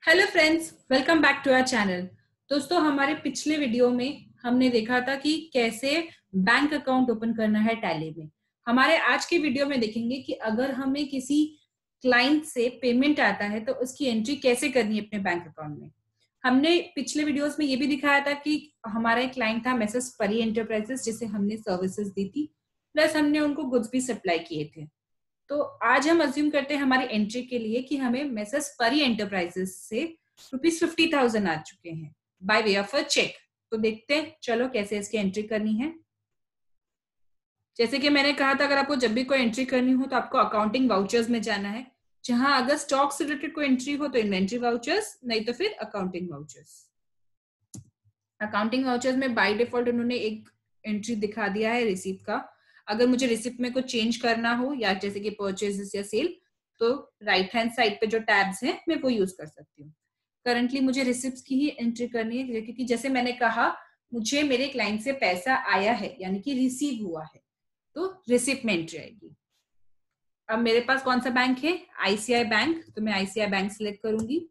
Hello friends, welcome back to our channel. दोस्तों, हमारे पिछले वीडियो में हमने देखा था कि कैसे बैंक अकाउंट ओपन करना है टैली में। हमारे आज के वीडियो में देखेंगे कि अगर हमें किसी क्लाइंट से पेमेंट आता है तो उसकी एंट्री कैसे करनी है अपने बैंक अकाउंट में। हमने पिछले वीडियोस में ये भी दिखाया था कि हमारा एक क्लाइंट था मैसेज परी एंटरप्राइजेस, जिसे हमने सर्विसेज दी थी, प्लस हमने उनको गुड्स भी सप्लाई किए थे। तो आज हम अज्यूम करते हैं हमारी एंट्री के लिए कि हमें मैसेज परी एंटरप्राइजेस से ₹50,000 आ चुके हैं by way of a cheque. तो देखते हैं, चलो कैसे इसकी एंट्री करनी है। जैसे कि मैंने कहा था, अगर आपको जब भी कोई एंट्री करनी हो तो आपको अकाउंटिंग वाउचर्स में जाना है, जहां अगर स्टॉक से रिलेटेड कोई एंट्री हो तो इन्वेंट्री वाउचर्स, नहीं तो फिर अकाउंटिंग वाउचर्स। अकाउंटिंग वाउचर्स में बाय डिफॉल्ट उन्होंने एक एंट्री दिखा दिया है रिसिप्ट का। अगर मुझे रिसिप्ट में कुछ चेंज करना हो या जैसे कि परचेजेस या सेल, तो राइट हैंड साइड पे जो टैब्स हैं मैं वो यूज कर सकती हूँ। करंटली मुझे रिसिप्ट की ही एंट्री करनी है, क्योंकि जैसे मैंने कहा मुझे मेरे क्लाइंट से पैसा आया है यानी कि रिसीव हुआ है, तो रिसिप्ट में एंट्री आएगी। अब मेरे पास कौन सा बैंक है? ICI bank. तो मैं आईसीआई बैंक सिलेक्ट करूंगी।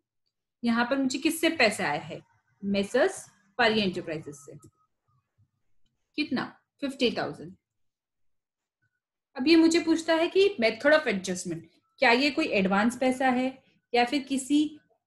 यहाँ पर मुझे किससे पैसा आया है? मेसर्स परी एंटरप्राइजेस से। कितना? 50,000। अब ये मुझे पूछता है कि मेथड ऑफ एडजस्टमेंट, क्या ये कोई एडवांस पैसा है या फिर किसी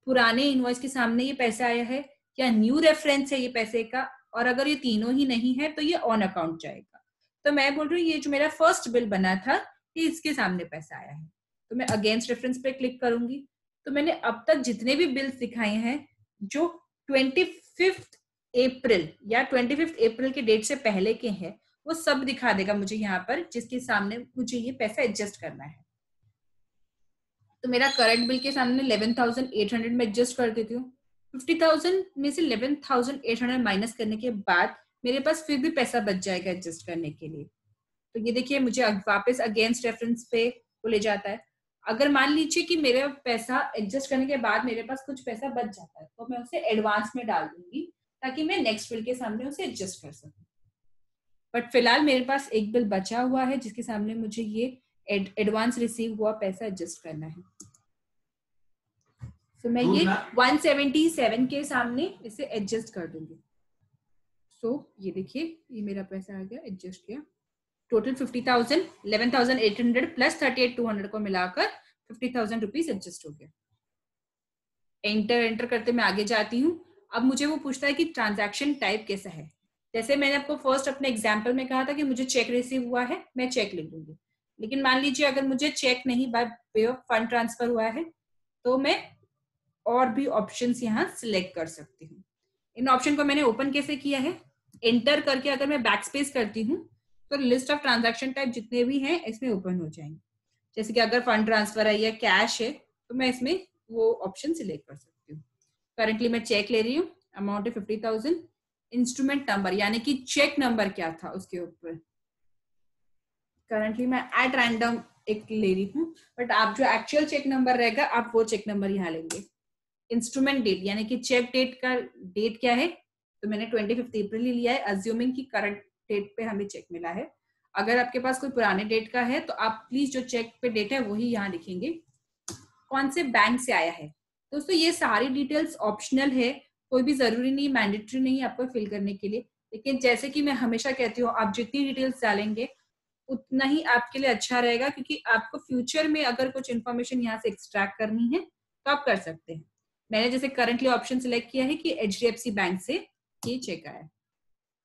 पुराने इनवॉइस के सामने ये पैसा आया है, या न्यू रेफरेंस है ये पैसे का, और अगर ये तीनों ही नहीं है तो ये ऑन अकाउंट जाएगा। तो मैं बोल रही हूँ ये जो मेरा फर्स्ट बिल बना था ये इसके सामने पैसा आया है, तो मैं अगेंस्ट रेफरेंस पे क्लिक करूंगी। तो मैंने अब तक जितने भी बिल्स दिखाए हैं जो 25 अप्रैल या 25 अप्रैल के डेट से पहले के हैं, वो सब दिखा देगा मुझे यहाँ पर, जिसके सामने मुझे ये पैसा एडजस्ट करना है। तो मेरा करंट बिल के सामने 11,800 में एडजस्ट कर देती हूँ। 50,000 में से 11,800 माइनस करने के बाद मेरे पास फिर भी पैसा बच जाएगा एडजस्ट करने के लिए। तो ये देखिए मुझे वापस अगेंस्ट रेफरेंस पे वो ले जाता है। अगर मान लीजिए कि मेरा पैसा एडजस्ट करने के बाद मेरे पास कुछ पैसा बच जाता है, तो मैं उसे एडवांस में डाल दूंगी ताकि मैं नेक्स्ट बिल के सामने उसे एडजस्ट कर सकूं। बट फिलहाल मेरे पास एक बिल बचा हुआ है जिसके सामने मुझे ये एडवांस रिसीव हुआ पैसा एडजस्ट करना है। तो मैं ये 177 के सामने इसे एडजस्ट कर दूंगी। ये देखिए ये मेरा पैसा आ गया, एडजस्ट किया। टोटल 50,000, 11,800 प्लस 38,200 को मिलाकर 50,000 रुपीज एडजस्ट हो गया। एंटर करते मैं आगे जाती हूँ। अब मुझे वो पूछता है कि ट्रांजैक्शन टाइप कैसा है। जैसे मैंने आपको फर्स्ट अपने एग्जाम्पल में कहा था कि मुझे चेक रिसीव हुआ है, मैं चेक लिख दूंगी। लेकिन मान लीजिए अगर मुझे चेक नहीं, bye way of fund transfer हुआ है, तो मैं और भी ऑप्शंस यहाँ सिलेक्ट कर सकती हूँ। इन ऑप्शन को मैंने ओपन कैसे किया है? एंटर करके अगर मैं बैक स्पेस करती हूँ तो लिस्ट ऑफ ट्रांजैक्शन टाइप जितने भी हैं इसमें ओपन हो जाएंगे। जैसे कि अगर फंड ट्रांसफर है या कैश है तो मैं इसमें वो ऑप्शन सिलेक्ट कर सकती हूँ। करंटली मैं चेक ले रही हूँ, अमाउंट है 50,000। इंस्ट्रूमेंट नंबर यानी कि चेक नंबर क्या था उसके ऊपर करंटली मैं एट रैंडम एक ले रही हूँ, बट आप जो एक्चुअल चेक नंबर रहेगा आप वो चेक नंबर यहाँ लेंगे। इंस्ट्रूमेंट डेट यानी कि चेक डेट का डेट क्या है, तो मैंने 25 अप्रैल ही लिया है, अज्यूमिंग की करंट डेट पे हमें चेक मिला है। अगर आपके पास कोई पुराने डेट का है तो आप प्लीज जो चेक पे डेट है वही यहाँ लिखेंगे। कौन से बैंक से आया है। दोस्तों ये सारी डिटेल्स ऑप्शनल है, कोई भी जरूरी नहीं, मैंडेटरी नहीं है आपको फिल करने के लिए। लेकिन जैसे कि मैं हमेशा कहती हूँ, आप जितनी डिटेल्स डालेंगे उतना ही आपके लिए अच्छा रहेगा, क्योंकि आपको फ्यूचर में अगर कुछ इन्फॉर्मेशन यहाँ से एक्सट्रैक्ट करनी है तो आप कर सकते हैं। मैंने जैसे करंटली ऑप्शन सिलेक्ट किया है कि HDFC बैंक से ये चेक आया है।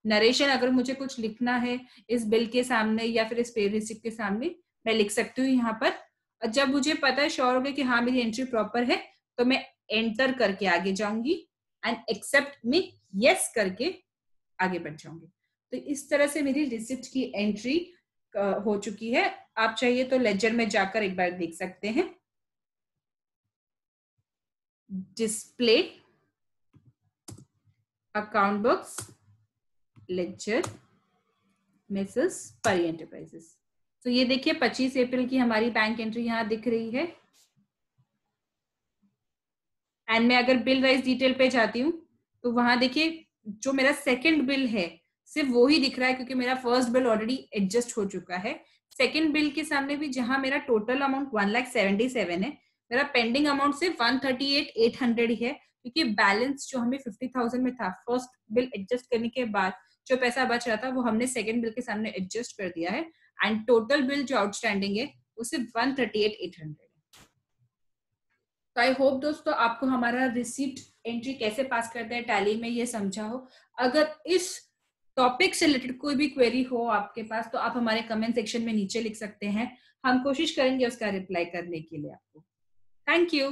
नरेशन अगर मुझे कुछ लिखना है इस बिल के सामने या फिर इस पे रिसिप्ट के सामने, मैं लिख सकती हूँ यहाँ पर। जब मुझे पता है, श्योर हो गया कि हाँ मेरी एंट्री प्रॉपर है, तो मैं एंटर करके आगे जाऊंगी एंड एक्सेप्ट में यस करके आगे बढ़ जाऊंगी। तो इस तरह से मेरी रिसिप्ट की एंट्री हो चुकी है। आप चाहिए तो लेजर में जाकर एक बार देख सकते हैं। Display, account books, lecture, message परी एंटरप्राइजेस। तो ये देखिए 25 अप्रैल की हमारी बैंक एंट्री यहाँ दिख रही है। एंड मैं अगर बिल वाइज डिटेल पे जाती हूँ तो वहां देखिए जो मेरा सेकंड बिल है सिर्फ वो ही दिख रहा है, क्योंकि मेरा फर्स्ट बिल ऑलरेडी एडजस्ट हो चुका है। सेकंड बिल के सामने भी जहां मेरा टोटल अमाउंट 1,77,000 है, मेरा पेंडिंग अमाउंट सिर्फ 138,800 ही है, क्योंकि बैलेंस जो हमें 50,000 में था फर्स्ट बिल एडजस्ट करने के बाद जो पैसा बच रहा था वो हमने सेकंड बिल के सामने एडजस्ट कर दिया है, एंड टोटल बिल जो आउटस्टैंडिंग है वो सिर्फ 138,800 है। तो आई होप दोस्तों आपको हमारा रिसीप्ट एंट्री कैसे पास करते हैं टैली में ये समझा हो। अगर इस टॉपिक से रिलेटेड कोई भी क्वेरी हो आपके पास तो आप हमारे कमेंट सेक्शन में नीचे लिख सकते हैं, हम कोशिश करेंगे उसका रिप्लाई करने के लिए आपको। Thank you.